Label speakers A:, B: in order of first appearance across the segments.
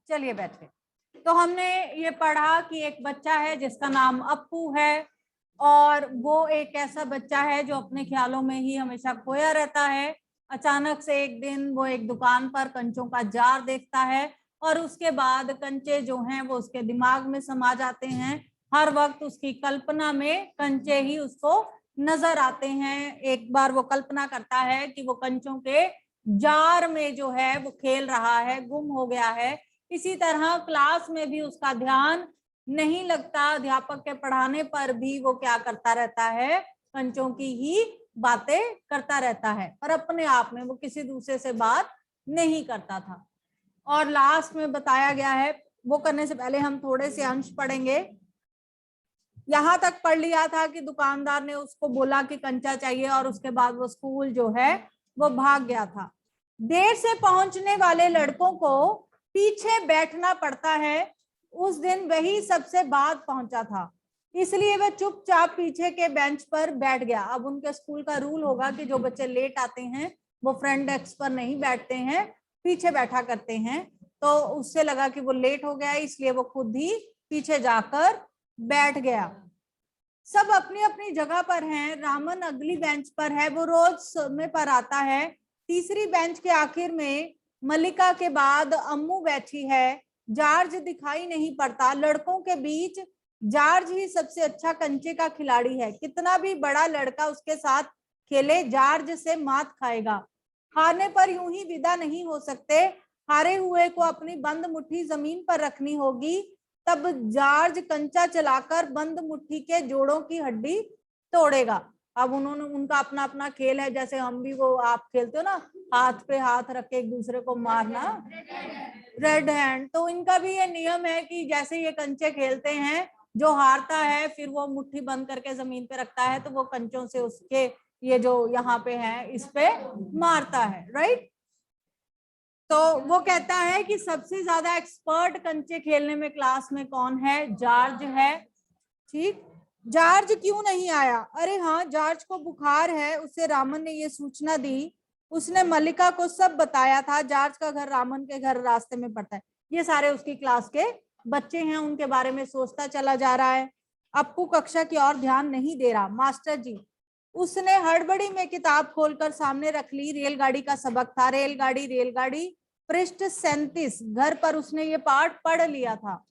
A: चलिए बैठे। तो हमने ये पढ़ा कि एक बच्चा है जिसका नाम अप्पू है और वो एक ऐसा बच्चा है जो अपने ख्यालों में ही हमेशा खोया रहता है। अचानक से एक दिन वो एक दुकान पर कंचों का जार देखता है और उसके बाद कंचे जो हैं वो उसके दिमाग में समा जाते हैं। हर वक्त उसकी कल्पना में कंचे ही उसको नजर आते हैं। एक बार वो कल्पना करता है कि वो कंचों के जार में जो है वो खेल रहा है, गुम हो गया है। इसी तरह क्लास में भी उसका ध्यान नहीं लगता, अध्यापक के पढ़ाने पर भी वो क्या करता रहता है, कंचों की ही बातें करता रहता है, पर अपने आप में वो किसी दूसरे से बात नहीं करता था। और लास्ट में बताया गया है, वो करने से पहले हम थोड़े से अंश पढ़ेंगे। यहां तक पढ़ लिया था कि दुकानदार ने उसको बोला कि कंचा चाहिए और उसके बाद वो स्कूल जो है वो भाग गया था। देर से पहुंचने वाले लड़कों को पीछे बैठना पड़ता है। उस दिन वही सबसे बाद पहुंचा था, इसलिए वह चुपचाप पीछे के बेंच पर बैठ गया। अब उनके स्कूल का रूल होगा कि जो बच्चे लेट आते हैं वो फ्रंट डेस्क पर नहीं बैठते हैं, पीछे बैठा करते हैं। तो उससे लगा कि वो लेट हो गया, इसलिए वो खुद ही पीछे जाकर बैठ गया। सब अपनी अपनी जगह पर हैं। रामन अगली बेंच पर है, वो रोज समय पर आता है। तीसरी बेंच के आखिर में मल्लिका के बाद अम्मू बैठी है। जॉर्ज दिखाई नहीं पड़ता। लड़कों के बीच जॉर्ज ही सबसे अच्छा कंचे का खिलाड़ी है। कितना भी बड़ा लड़का उसके साथ खेले, जॉर्ज से मात खाएगा। हारने पर यूं ही विदा नहीं हो सकते। हारे हुए को अपनी बंद मुट्ठी जमीन पर रखनी होगी, तब जॉर्ज कंचा चलाकर बंद मुट्ठी के जोड़ों की हड्डी तोड़ेगा। अब उन्होंने उनका अपना अपना खेल है, जैसे हम भी वो आप खेलते हो ना, हाथ पे हाथ रख के एक दूसरे को मारना, रेड हैंड। तो इनका भी ये नियम है कि जैसे ये कंचे खेलते हैं, जो हारता है फिर वो मुट्ठी बंद करके जमीन पे रखता है, तो वो कंचों से उसके ये जो यहाँ पे है इस पे मारता है, राइट। तो वो कहता है कि सबसे ज्यादा एक्सपर्ट कंचे खेलने में क्लास में कौन है? जॉर्ज है। ठीक, जॉर्ज क्यों नहीं आया? अरे हाँ, जॉर्ज को बुखार है, उसे रामन ने ये सूचना दी। उसने मल्लिका को सब बताया था। जॉर्ज का घर रामन के घर रास्ते में पड़ता है। ये सारे उसकी क्लास के बच्चे हैं, उनके बारे में सोचता चला जा रहा है। अप्पू कक्षा की ओर ध्यान नहीं दे रहा। मास्टर जी, उसने हड़बड़ी में किताब खोलकर सामने रख ली। रेलगाड़ी का सबक था। रेलगाड़ी रेलगाड़ी, पृष्ठ 37। घर पर उसने ये पाठ पढ़ लिया था।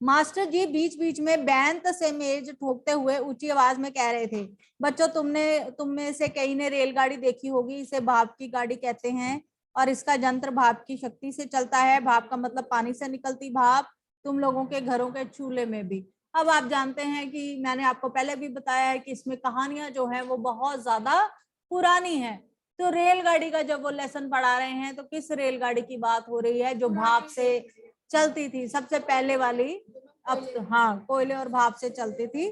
A: मास्टर जी बीच बीच में बैंत से मेज ठोकते हुए ऊंची आवाज में कह रहे थे, बच्चों तुम में से कई ने रेलगाड़ी देखी होगी। इसे भाप की गाड़ी कहते हैं और इसका यंत्र भाप की शक्ति से चलता है। भाप का मतलब पानी से निकलती भाप। तुम लोगों के घरों के चूल्हे में भी। अब आप जानते हैं कि मैंने आपको पहले भी बताया है कि इसमें कहानियां जो है वो बहुत ज्यादा पुरानी है। तो रेलगाड़ी का जब वो लेसन पढ़ा रहे हैं तो किस रेलगाड़ी की बात हो रही है? जो भाप से चलती थी, सबसे पहले वाली। अब हाँ, कोयले और भाप से चलती थी,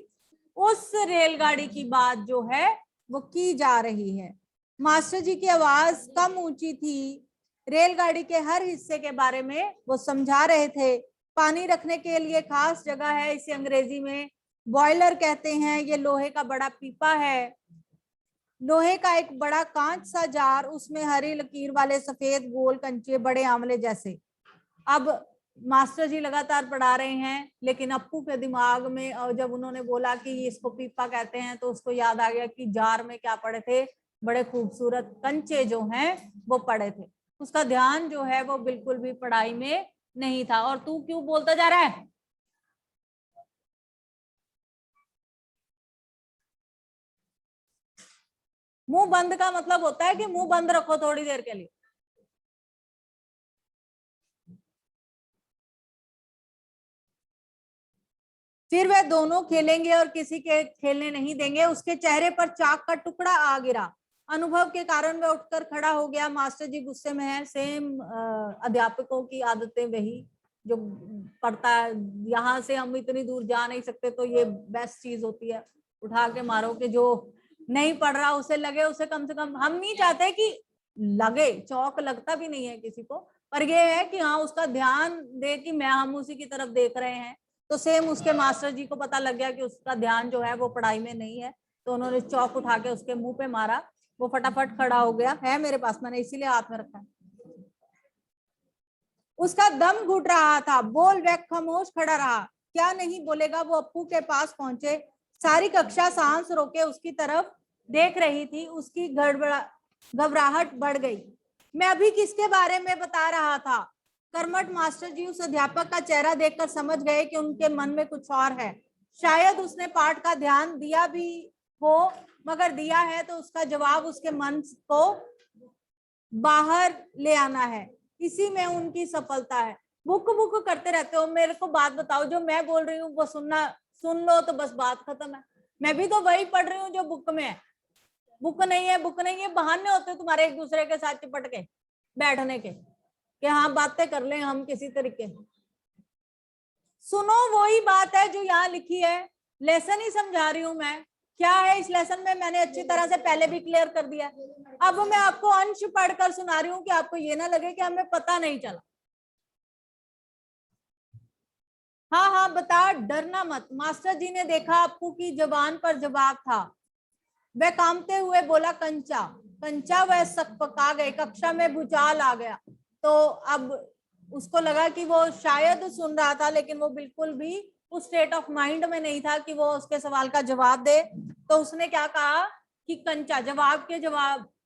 A: उस रेलगाड़ी की बात जो है वो की जा रही है। मास्टर जी की आवाज कम ऊंची थी। रेलगाड़ी के हर हिस्से के बारे में वो समझा रहे थे। पानी रखने के लिए खास जगह है, इसे अंग्रेजी में बॉयलर कहते हैं। ये लोहे का बड़ा पीपा है, लोहे का एक बड़ा कांच सा जार, उसमें हरी लकीर वाले सफेद गोल कंचे, बड़े आंवले जैसे। अब मास्टर जी लगातार पढ़ा रहे हैं, लेकिन अप्पू के दिमाग में, और जब उन्होंने बोला कि इसको पीपा कहते हैं, तो उसको याद आ गया कि जार में क्या पड़े थे? बड़े खूबसूरत कंचे जो हैं वो पड़े थे। उसका ध्यान जो है वो बिल्कुल भी पढ़ाई में नहीं था। और तू क्यों बोलता जा रहा है? मुंह बंद का मतलब होता है कि मुंह बंद रखो थोड़ी देर के लिए। फिर वे दोनों खेलेंगे और किसी के खेलने नहीं देंगे। उसके चेहरे पर चाक का टुकड़ा आ गिरा। अनुभव के कारण वह उठकर खड़ा हो गया। मास्टर जी गुस्से में है। सेम अध्यापकों की आदतें वही, जो पढ़ता है। यहाँ से हम इतनी दूर जा नहीं सकते, तो ये बेस्ट चीज होती है, उठा के मारो कि जो नहीं पढ़ रहा उसे लगे, उसे कम से कम। हम नहीं चाहते कि लगे, चौक लगता भी नहीं है किसी को, पर ये है कि हाँ उसका ध्यान दे कि मैं हम उसी की तरफ देख रहे हैं। तो सेम उसके मास्टर जी को पता लग गया कि उसका ध्यान जो है वो पढ़ाई में नहीं है, तो उन्होंने चौक उठा के उसके मुंह पे मारा। वो फटाफट खड़ा हो गया। है मेरे पास, मैंने इसीलिए हाथ में रखा है। उसका दम घुट रहा था, बोल वह खामोश खड़ा रहा, क्या नहीं बोलेगा। वो अप्पू के पास पहुंचे, सारी कक्षा सांस रोके उसकी तरफ देख रही थी। उसकी घबराहट बढ़ गई। मैं अभी किसके बारे में बता रहा था? कर्मठ मास्टर जी उस अध्यापक का चेहरा देखकर समझ गए कि उनके मन में कुछ और है। शायद उसने पाठ का ध्यान दिया भी हो, मगर दिया है तो उसका जवाब उसके मन को बाहर ले आना है, इसी में उनकी सफलता है। बुक बुक करते रहते हो, मेरे को बात बताओ, जो मैं बोल रही हूँ वो सुन लो तो बस बात खत्म है। मैं भी तो वही पढ़ रही हूँ जो बुक में है। बुक नहीं है, बुक नहीं है, बहाने होते तुम्हारे एक दूसरे के साथ चिपट के बैठने के, कि हाँ बातें कर लें हम किसी तरीके। सुनो, वही बात है जो यहाँ लिखी है। लेसन ही समझा रही हूँ मैं। क्या है इस लेसन में, मैंने अच्छी तरह से पहले भी क्लियर कर दिया। अब मैं आपको अंश पढ़कर सुना रही हूँ कि आपको ये ना लगे कि हमें पता नहीं चला। हाँ हाँ बता, डरना मत। मास्टर जी ने देखा अप्पू की जबान पर जवाब था। वह कांपते हुए बोला, कंचा। कंचा। वह सकपका गए, कक्षा में भूचाल आ गया। तो अब उसको लगा कि वो शायद सुन रहा था, लेकिन वो बिल्कुल भी उस स्टेट ऑफ माइंड में नहीं था कि वो उसके सवाल का जवाब दे। तो उसने क्या कहा कि कंचा।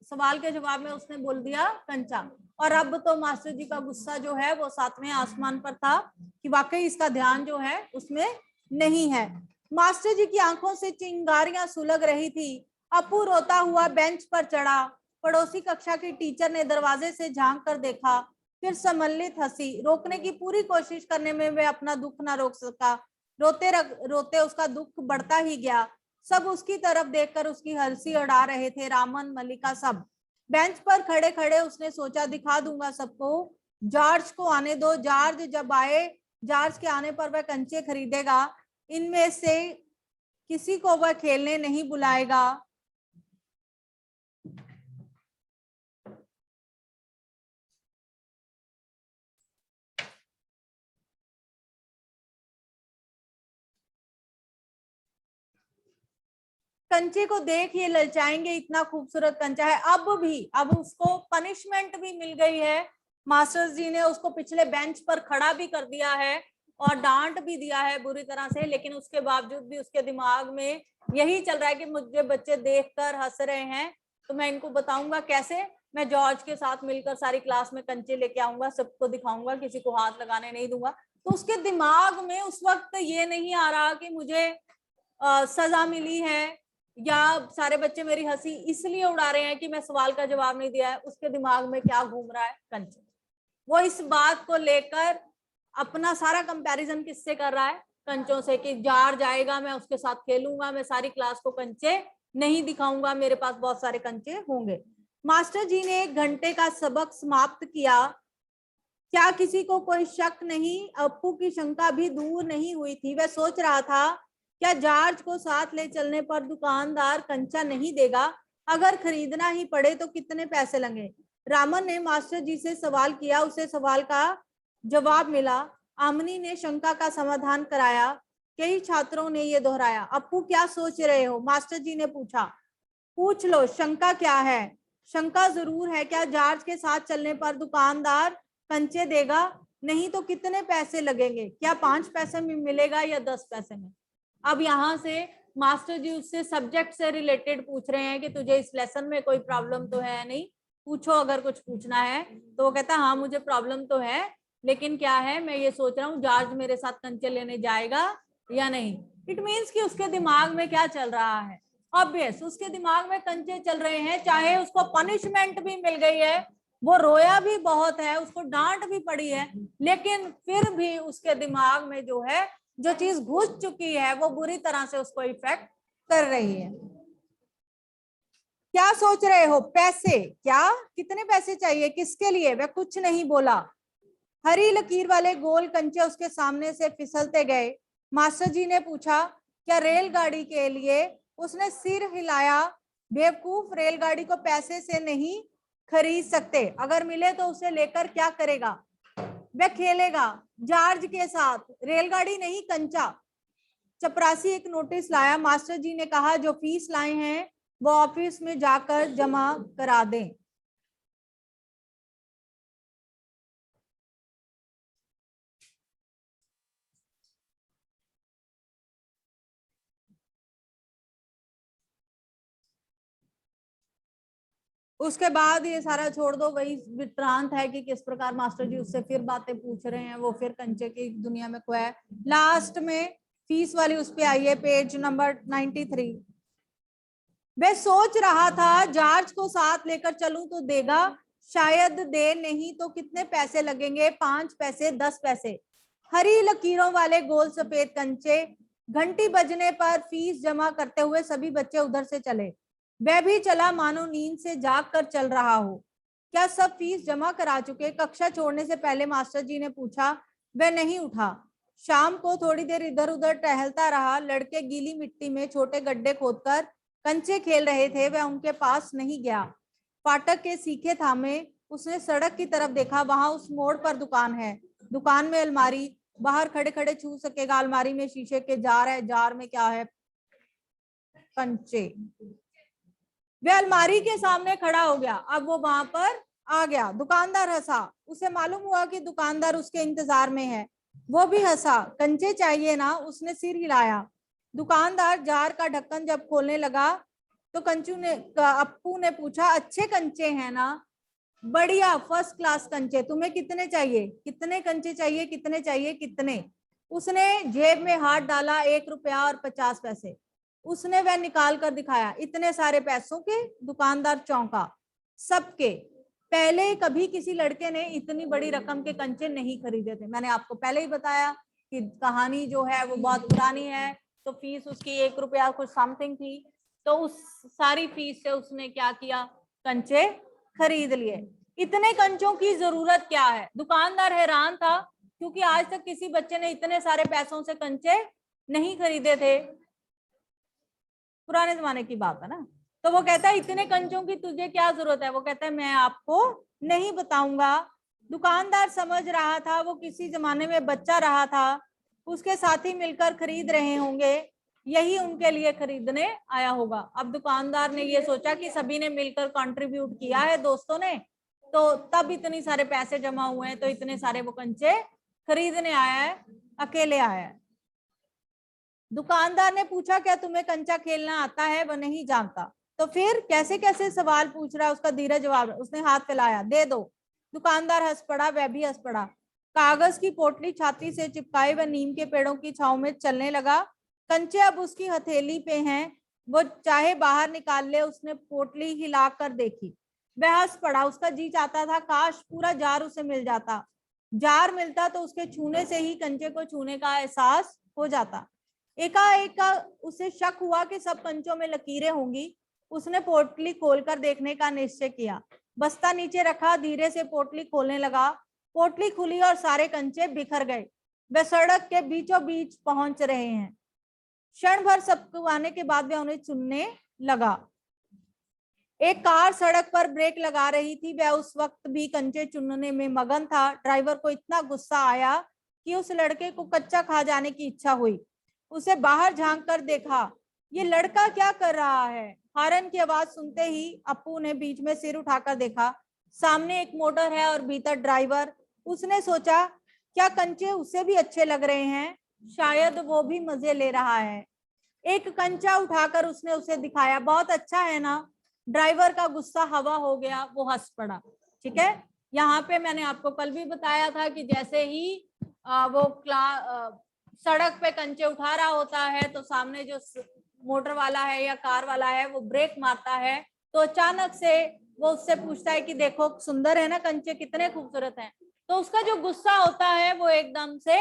A: सवाल के जवाब में उसने बोल दिया कंचा। और अब तो मास्टर जी का गुस्सा जो है वो सातवें आसमान पर था कि वाकई इसका ध्यान जो है उसमें नहीं है। मास्टर जी की आंखों से चिंगारियां सुलग रही थी। अप्पू रोता हुआ बेंच पर चढ़ा। पड़ोसी कक्षा की टीचर ने दरवाजे से झांक कर देखा, फिर सम्मिलित हंसी। रोकने की पूरी कोशिश करने में वे अपना दुख ना रोक सका। रोते उसका दुख बढ़ता ही गया। सब उसकी तरफ देखकर उसकी हंसी उड़ा रहे थे, रामन, मल्लिका, सब। बेंच पर खड़े खड़े उसने सोचा, दिखा दूंगा सबको। जॉर्ज को आने दो, जॉर्ज जब आए, जॉर्ज के आने पर वह कंचे खरीदेगा। इनमें से किसी को वह खेलने नहीं बुलाएगा। कंचे को देख ये ललचाएंगे, इतना खूबसूरत कंचा है। अब उसको पनिशमेंट भी मिल गई है। मास्टर जी ने उसको पिछले बेंच पर खड़ा भी कर दिया है और डांट भी दिया है बुरी तरह से, लेकिन उसके बावजूद भी उसके दिमाग में यही चल रहा है कि मुझे बच्चे देखकर हंस रहे हैं, तो मैं इनको बताऊंगा कैसे। मैं जॉर्ज के साथ मिलकर सारी क्लास में कंचे लेके आऊंगा, सबको दिखाऊंगा, किसी को हाथ लगाने नहीं दूंगा। तो उसके दिमाग में उस वक्त ये नहीं आ रहा कि मुझे सजा मिली है या सारे बच्चे मेरी हंसी इसलिए उड़ा रहे हैं कि मैं सवाल का जवाब नहीं दिया है। उसके दिमाग में क्या घूम रहा है, कंचे। वो इस बात को लेकर अपना सारा कंपैरिजन किससे कर रहा है, कंचों से, कि जार जाएगा मैं उसके साथ खेलूंगा, मैं सारी क्लास को कंचे नहीं दिखाऊंगा, मेरे पास बहुत सारे कंचे होंगे। मास्टर जी ने 1 घंटे का सबक समाप्त किया। क्या किसी को कोई शक नहीं? अप्पू की शंका भी दूर नहीं हुई थी। वह सोच रहा था, क्या जॉर्ज को साथ ले चलने पर दुकानदार कंचा नहीं देगा? अगर खरीदना ही पड़े तो कितने पैसे लगेंगे? रामन ने मास्टर जी से सवाल किया, उसे सवाल का जवाब मिला। आमनी ने शंका का समाधान कराया। कई छात्रों ने यह दोहराया। अप्पू क्या सोच रहे हो? मास्टर जी ने पूछा। पूछ लो, शंका क्या है? शंका जरूर है, क्या जॉर्ज के साथ चलने पर दुकानदार कंचे देगा? नहीं तो कितने पैसे लगेंगे? क्या 5 पैसे में मिलेगा या 10 पैसे में? अब यहाँ से मास्टर जी उससे सब्जेक्ट से रिलेटेड पूछ रहे हैं कि तुझे इस लेसन में कोई प्रॉब्लम तो है नहीं, पूछो अगर कुछ पूछना है। तो वो कहता हाँ मुझे प्रॉब्लम तो है, लेकिन क्या है, मैं ये सोच रहा हूँ जॉर्ज मेरे साथ कंचे लेने जाएगा या नहीं। इट मीन्स कि उसके दिमाग में क्या चल रहा है? ऑब्वियस, उसके दिमाग में कंचे चल रहे हैं। चाहे उसको पनिशमेंट भी मिल गई है, वो रोया भी बहुत है, उसको डांट भी पड़ी है, लेकिन फिर भी उसके दिमाग में जो है, जो चीज घुस चुकी है, वो बुरी तरह से उसको इफेक्ट कर रही है। क्या सोच रहे हो? पैसे? क्या? कितने पैसे चाहिए? किसके लिए? वह कुछ नहीं बोला। हरी लकीर वाले गोल कंचे उसके सामने से फिसलते गए। मास्टर जी ने पूछा, क्या रेलगाड़ी के लिए? उसने सिर हिलाया। बेवकूफ, रेलगाड़ी को पैसे से नहीं खरीद सकते। अगर मिले तो उसे लेकर क्या करेगा? वह खेलेगा जॉर्ज के साथ। रेलगाड़ी नहीं, कंचा। चपरासी एक नोटिस लाया। मास्टर जी ने कहा, जो फीस लाए हैं वो ऑफिस में जाकर जमा करा दें। उसके बाद ये सारा छोड़ दो, वही विक्रांत है कि किस प्रकार मास्टर जी उससे फिर बातें पूछ रहे हैं, वो फिर कंचे की दुनिया में खोया है। लास्ट में फीस वाली उस पे आई है, पेज नंबर 93। वह सोच रहा था जॉर्ज को साथ लेकर चलूं तो देगा, शायद दे, नहीं तो कितने पैसे लगेंगे, 5 पैसे 10 पैसे। हरी लकीरों वाले गोल सफेद कंचे। घंटी बजने पर फीस जमा करते हुए सभी बच्चे उधर से चले। वह भी चला मानो नींद से जाग कर चल रहा हो। क्या सब फीस जमा करा चुके? कक्षा छोड़ने से पहले मास्टर जी ने पूछा। वह नहीं उठा। शाम को थोड़ी देर इधर उधर टहलता रहा। लड़के गीली मिट्टी में छोटे गड्ढे खोदकर कंचे खेल रहे थे, वह उनके पास नहीं गया। फाटक के सीखे थामे उसने सड़क की तरफ देखा। वहां उस मोड़ पर दुकान है, दुकान में अलमारी, बाहर खड़े खड़े छू सकेगा। अलमारी में शीशे के जार है, जार में क्या है? कंचे। वह अलमारी के सामने खड़ा हो गया। अब वो वहां पर आ गया। दुकानदार हंसा। उसे मालूम हुआ कि दुकानदार उसके इंतजार में है। वो भी हंसा। कंचे चाहिए ना? उसने सिर हिलाया। दुकानदार जार का ढक्कन जब खोलने लगा तो अप्पू ने पूछा, अच्छे कंचे हैं ना? बढ़िया, फर्स्ट क्लास कंचे। तुम्हें कितने चाहिए? कितने कंचे चाहिए? कितने चाहिए? कितने? उसने जेब में हाथ डाला। 1 रुपया और 50 पैसे उसने वह निकाल कर दिखाया। इतने सारे पैसों के? दुकानदार चौंका। सबके। पहले कभी किसी लड़के ने इतनी बड़ी रकम के कंचे नहीं खरीदे थे। मैंने आपको पहले ही बताया कि कहानी जो है वो बहुत पुरानी है, तो फीस उसकी 1 रुपया कुछ समथिंग थी, तो उस सारी फीस से उसने क्या किया? कंचे खरीद लिए। इतने कंचों की जरूरत क्या है? दुकानदार हैरान था, क्योंकि आज तक किसी बच्चे ने इतने सारे पैसों से कंचे नहीं खरीदे थे। पुराने जमाने की बात है ना। तो वो कहता है, इतने कंचों की तुझे क्या जरूरत है? वो कहता है, मैं आपको नहीं बताऊंगा। दुकानदार समझ रहा था वो किसी जमाने में बच्चा रहा था, उसके साथी मिलकर खरीद रहे होंगे, यही उनके लिए खरीदने आया होगा। अब दुकानदार ने ये सोचा कि सभी ने मिलकर कंट्रीब्यूट किया है दोस्तों ने, तो तब इतने सारे पैसे जमा हुए हैं, तो इतने सारे वो कंचे खरीदने आया है, अकेले आया है। दुकानदार ने पूछा, क्या तुम्हें कंचा खेलना आता है? वह नहीं जानता। तो फिर कैसे कैसे सवाल पूछ रहा है, उसका धीरे जवाब। उसने हाथ फैलाया, दे दो। दुकानदार हंस पड़ा, वह भी हंस पड़ा। कागज की पोटली छाती से चिपकाए वह नीम के पेड़ों की छांव में चलने लगा। कंचे अब उसकी हथेली पे हैं, वो चाहे बाहर निकाल ले। उसने पोटली हिलाकर देखी, वह हंस पड़ा। उसका जी चाहता था काश पूरा जार उसे मिल जाता। जार मिलता तो उसके छूने से ही कंचे को छूने का एहसास हो जाता। एकाएक का उसे शक हुआ कि सब कंचों में लकीरें होंगी। उसने पोटली खोलकर देखने का निश्चय किया। बस्ता नीचे रखा, धीरे से पोटली खोलने लगा। पोटली खुली और सारे कंचे बिखर गए। वे सड़क के बीचों बीच पहुंच रहे हैं। क्षण भर सबको आने के बाद वह उन्हें चुनने लगा। एक कार सड़क पर ब्रेक लगा रही थी। वह उस वक्त भी कंचे चुनने में मगन था। ड्राइवर को इतना गुस्सा आया कि उस लड़के को कच्चा खा जाने की इच्छा हुई। उसे बाहर झांक कर देखा, ये लड़का क्या कर रहा है? हॉर्न की आवाज सुनते ही अप्पू ने बीच में सिर उठाकर देखा। सामने एक मोटर है और भीतर ड्राइवर। उसने सोचा, क्या कंचे उसे भी अच्छे लग रहे हैं? शायद वो भी मजे ले रहा है। एक कंचा उठाकर उसने उसे दिखाया। बहुत अच्छा है ना? ड्राइवर का गुस्सा हवा हो गया, वो हंस पड़ा। ठीक है, यहाँ पे मैंने आपको कल भी बताया था कि जैसे ही वो सड़क पे कंचे उठा रहा होता है, तो सामने जो मोटर वाला है या कार वाला है वो ब्रेक मारता है, तो अचानक से वो उससे पूछता है कि देखो सुंदर है ना कंचे, कितने खूबसूरत हैं। तो उसका जो गुस्सा होता है वो एकदम से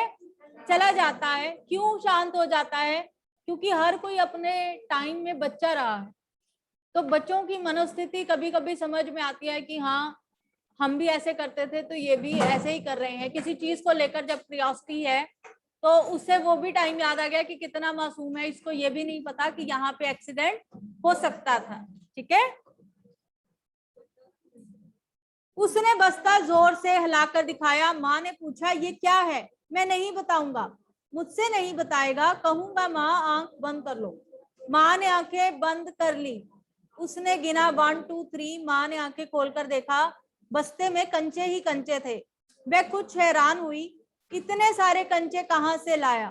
A: चला जाता है। क्यों शांत हो जाता है? क्योंकि हर कोई अपने टाइम में बच्चा रहा है, तो बच्चों की मनोस्थिति कभी कभी समझ में आती है कि हाँ, हम भी ऐसे करते थे तो ये भी ऐसे ही कर रहे हैं। किसी चीज को लेकर जब क्यूरियोसिटी है, तो उससे वो भी टाइम याद आ गया कि कितना मासूम है, इसको ये भी नहीं पता कि यहाँ पे एक्सीडेंट हो सकता था। ठीक है, उसने बस्ता जोर से हिलाकर दिखाया। माँ ने पूछा, ये क्या है? मैं नहीं बताऊंगा। मुझसे नहीं बताएगा? कहूंगा माँ, आंख बंद कर लो। माँ ने आंखें बंद कर ली। उसने गिना 1 2 3। माँ ने आंखें खोलकर देखा, बस्ते में कंचे ही कंचे थे। वह कुछ हैरान हुई, इतने सारे कंचे कहाँ से लाया?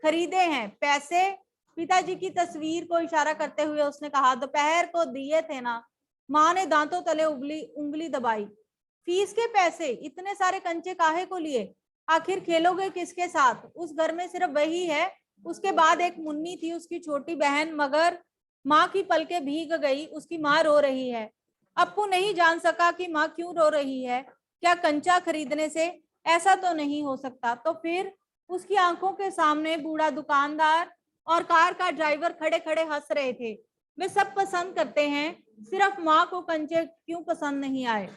A: खरीदे हैं? पैसे? पिताजी की तस्वीर को इशारा करते हुए उसने कहा, दोपहर को दिए थे ना, माँ ने दांतों तले उंगली दबाई। फीस के पैसे, इतने सारे कंचे काहे को लिए? आखिर खेलोगे किसके साथ? उस घर में सिर्फ वही है। उसके बाद एक मुन्नी थी, उसकी छोटी बहन, मगर माँ की पलकें भीग गई। उसकी माँ रो रही है। अप्पू नहीं जान सका कि माँ क्यों रो रही है। क्या कंचा खरीदने से? ऐसा तो नहीं हो सकता। तो फिर? उसकी आंखों के सामने बूढ़ा दुकानदार और कार का ड्राइवर खड़े खड़े हंस रहे थे। वे सब पसंद करते हैं, सिर्फ माँ को कंचे क्यों पसंद नहीं आए?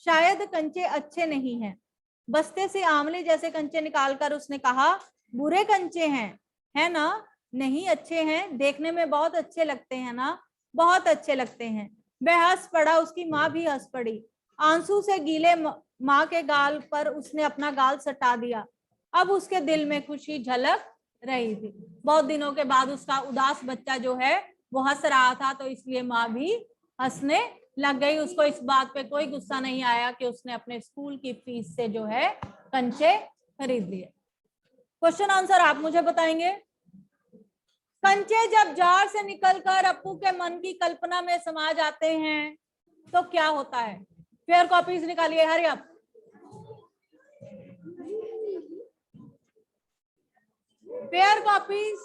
A: शायद कंचे अच्छे नहीं हैं। बस्ते से आंवले जैसे कंचे निकालकर उसने कहा, बुरे कंचे हैं, है ना? नहीं, अच्छे हैं, देखने में बहुत अच्छे लगते हैं ना? बहुत अच्छे लगते हैं। वह हंस पड़ा, उसकी माँ भी हंस पड़ी। आंसू से गीले माँ के गाल पर उसने अपना गाल सटा दिया। अब उसके दिल में खुशी झलक रही थी। बहुत दिनों के बाद उसका उदास बच्चा जो है वो हंस रहा था, तो इसलिए माँ भी हंसने लग गई। उसको इस बात पे कोई गुस्सा नहीं आया कि उसने अपने स्कूल की फीस से जो है कंचे खरीद लिए। क्वेश्चन आंसर आप मुझे बताएंगे। कंचे जब जार से निकलकर अप्पू के मन की कल्पना में समा जाते हैं तो क्या होता है? फेयर कॉपीज निकालिए, hurry up. Fair copies.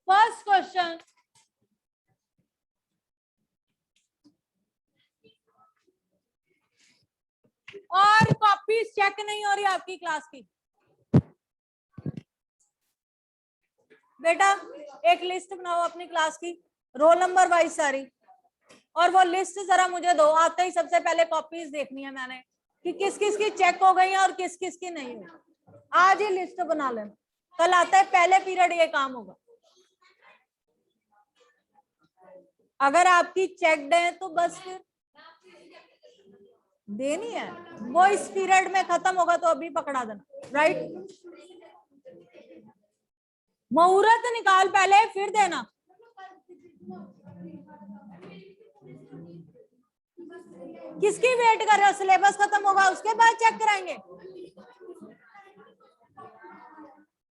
A: First question, और कॉपीज चेक नहीं हो रही आपकी क्लास की। बेटा एक लिस्ट बनाओ अपनी क्लास की, रोल नंबर वाइज सारी, और वो लिस्ट जरा मुझे दो। आते ही सबसे पहले कॉपीज देखनी है मैंने कि किस किस की चेक हो गई है और किस किस की नहीं हुई। आज ही लिस्ट बना लेना, कल आता है पहले पीरियड ये काम होगा। अगर आपकी चेकड है तो बस फिर देनी है, वो इस पीरियड में खत्म होगा तो अभी पकड़ा देना, राइट? मुहूर्त निकाल पहले फिर देना। किसकी वेट कर रहे हो? सिलेबस खत्म होगा उसके बाद चेक कराएंगे?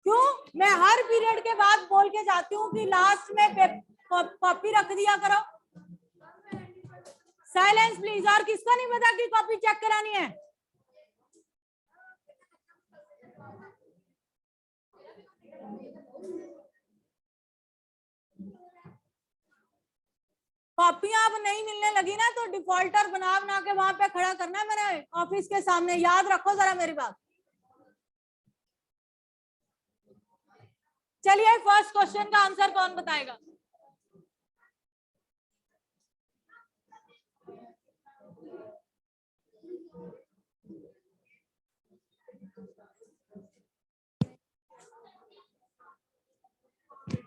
A: क्यों? मैं हर पीरियड के बाद बोल के जाती हूँ कि लास्ट में कॉपी रख दिया करो। Silence please. और किसका नहीं पता कि कॉपी चेक करानी है? कॉपियां अब नहीं मिलने लगी ना, तो डिफॉल्टर बना के वहां पे खड़ा करना है मेरे ऑफिस के सामने। याद रखो जरा मेरी बात। चलिए फर्स्ट क्वेश्चन का आंसर कौन बताएगा?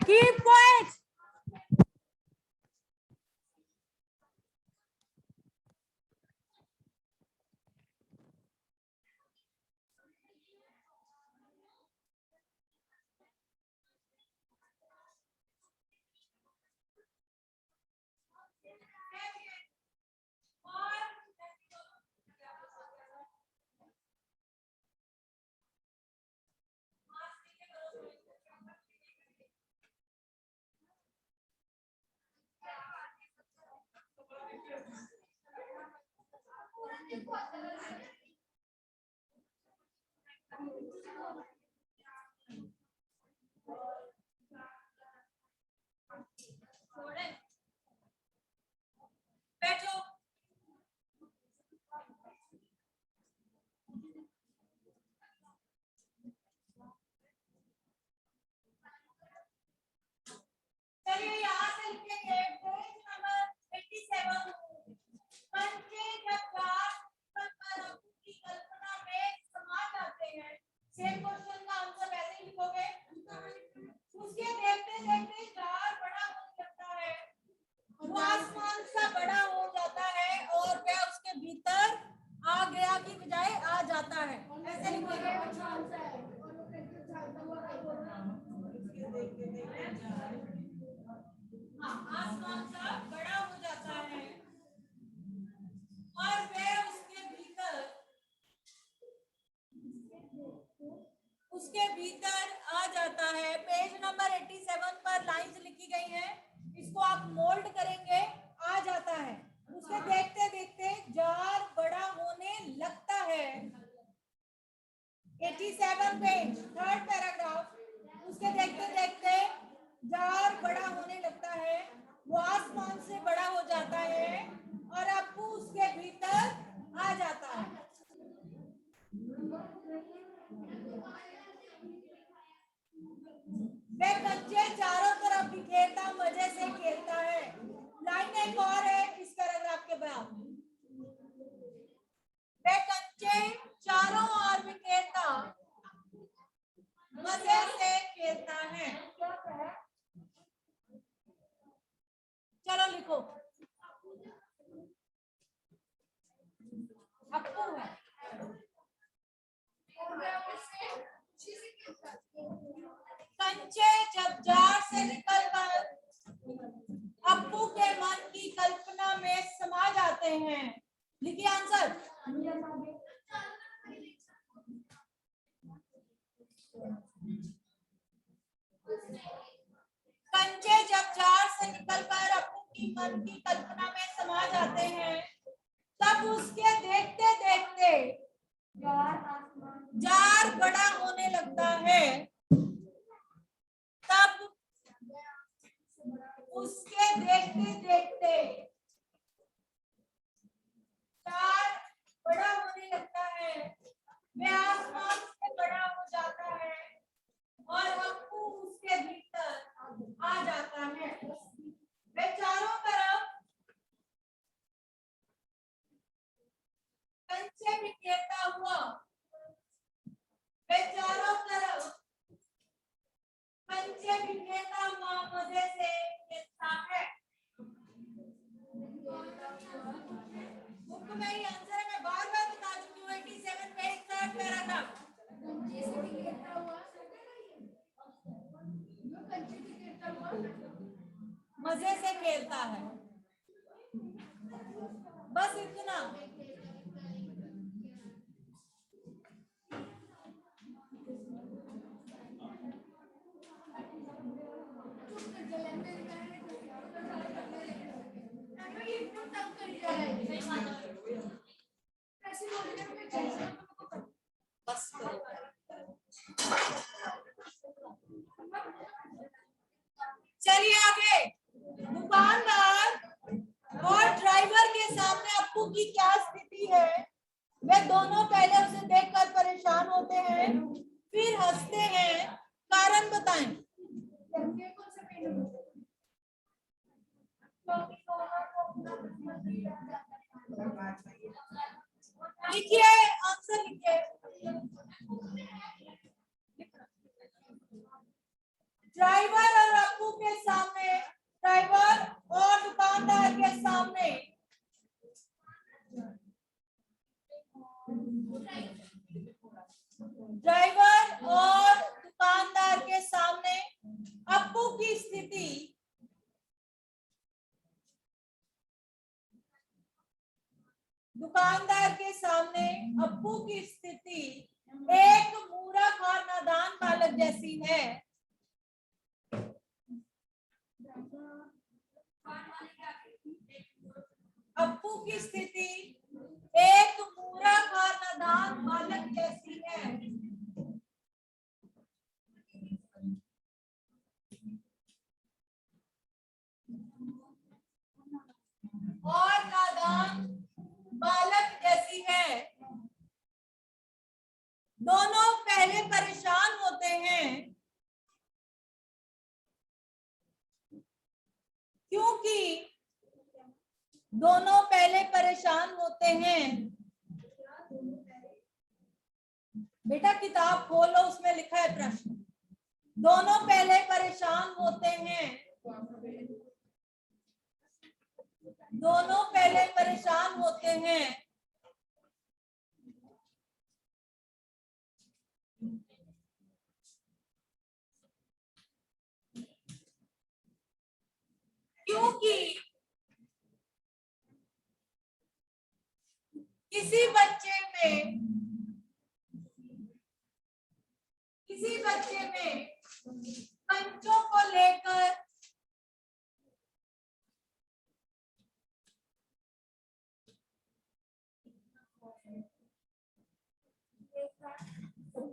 A: Keep quiet. बैठो। चलिए यहाँ से लिखेंगे पेज नंबर 87। कंचे जब कार पर की कल्पना में समा जाते हैं। सेम क्वेश्चन का आंसर ऐसे ही लिखोगे। उसके देखते देखते जार बड़ा हो जाता है, वो आसमान सा बड़ा हो जाता है और वह उसके भीतर आ गया की बजाय आ जाता है। ऐसे लिखोगे। आसमान सा बड़ा हो जाता है और वह उसके भीतर आ जाता है। पेज नंबर 87 पर लाइंस लिखी गई हैं, इसको आप मोल्ड करेंगे द पेज, थर्ड पैराग्राफ। उसके देखते देखते जार बड़ा होने लगता है, वो आसमान से बड़ा हो जाता है और अप्पू उसके भीतर आ जाता है। वे बच्चे चारों तरफ बिखेरता मजे से खेलता है। लाइन एक और है इस पैराग्राफ के बाद। वे बच्चे चारों ओर बिखेरता मजे से खेलता है। चलो लिखो, अप्पू है। कंचे जब जार से निकलकर अप्पू के मन की कल्पना में समा जाते हैं। लिखिए आंसर। कंचे जब जार से निकलकर अप्पू की मन की कल्पना में समा जाते हैं, तब उसके देखते देखते जार बड़ा होने लगता है। तब उसके देखते देखते जार बड़ा होने लगता है, वह आसमान से बड़ा हो जाता है और अप्पू उसके भीतर आ जाता है। वह चारों तरफ कंचे बिखेरता हुआ, वह चारों तरफ कंचे बिखेरता हुआ मजे से खेलता है। बुक में ही आंसर है, मैं बार बार बता चुकी हूँ। 87 पेज थर्ड पैराग्राफ। मजे से खेलता है, बस इतना। चलिए आगे। दुकानदार और ड्राइवर के सामने अप्पू की क्या स्थिति है? वे दोनों पहले उसे देखकर परेशान होते हैं, फिर हंसते हैं। कारण बताएं। लिखिए आंसर, लिखिए। ड्राइवर और अप्पू के सामने, ड्राइवर और दुकानदार के सामने ड्राइवर और दुकानदार के सामने अप्पू की स्थिति दुकानदार के सामने अप्पू की स्थिति एक मूर्ख और नादान बालक जैसी है। अप्पू की स्थिति एक मूर्ख और नादान बालक जैसी है। और नादान बालक जैसी है। दोनों पहले परेशान होते हैं, क्योंकि दोनों पहले परेशान होते हैं। बेटा किताब खोलो, उसमें लिखा है प्रश्न। दोनों पहले परेशान होते हैं, दोनों पहले परेशान होते हैं, क्योंकि किसी बच्चे में कंचों को लेकर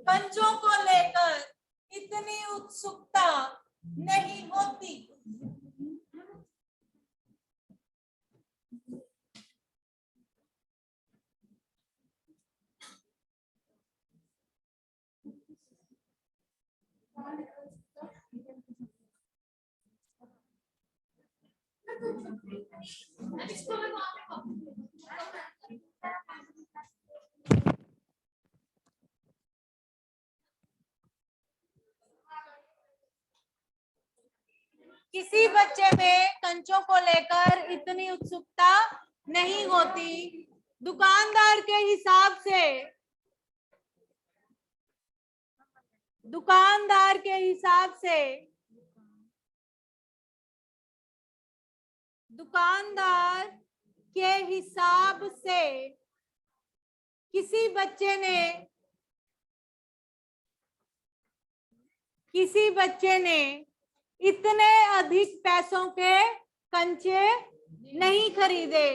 A: कंचों को लेकर इतनी उत्सुकता नहीं होती। किसी बच्चे में कंचों को लेकर इतनी उत्सुकता नहीं होती। दुकानदार के हिसाब से, दुकानदार के हिसाब से, दुकानदार के हिसाब से किसी बच्चे ने इतने अधिक पैसों के कंचे नहीं खरीदे।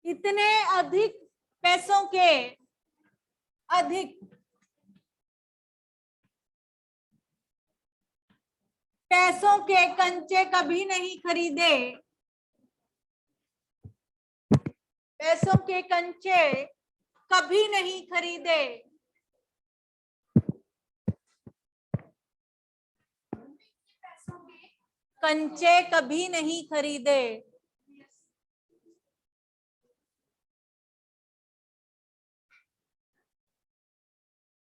A: इतने अधिक पैसों के, अधिक पैसों के कंचे कभी नहीं खरीदे। पैसों के कंचे कभी नहीं खरीदे। कंचे कभी नहीं खरीदे।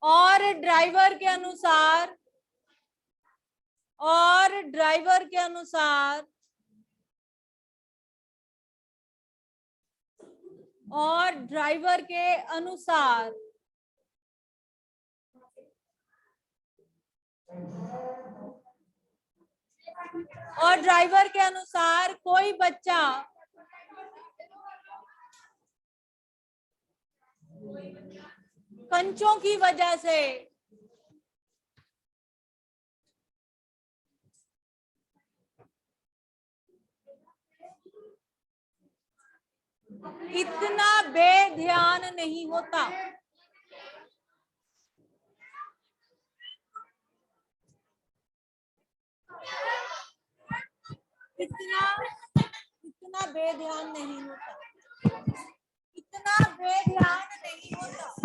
A: और ड्राइवर के अनुसार, और ड्राइवर के अनुसार, और ड्राइवर के अनुसार और ड्राइवर के अनुसार कोई बच्चा कंचों की वजह से इतना बेध्यान नहीं होता। इतना बेध्यान नहीं होता। इतना बेध्यान नहीं होता।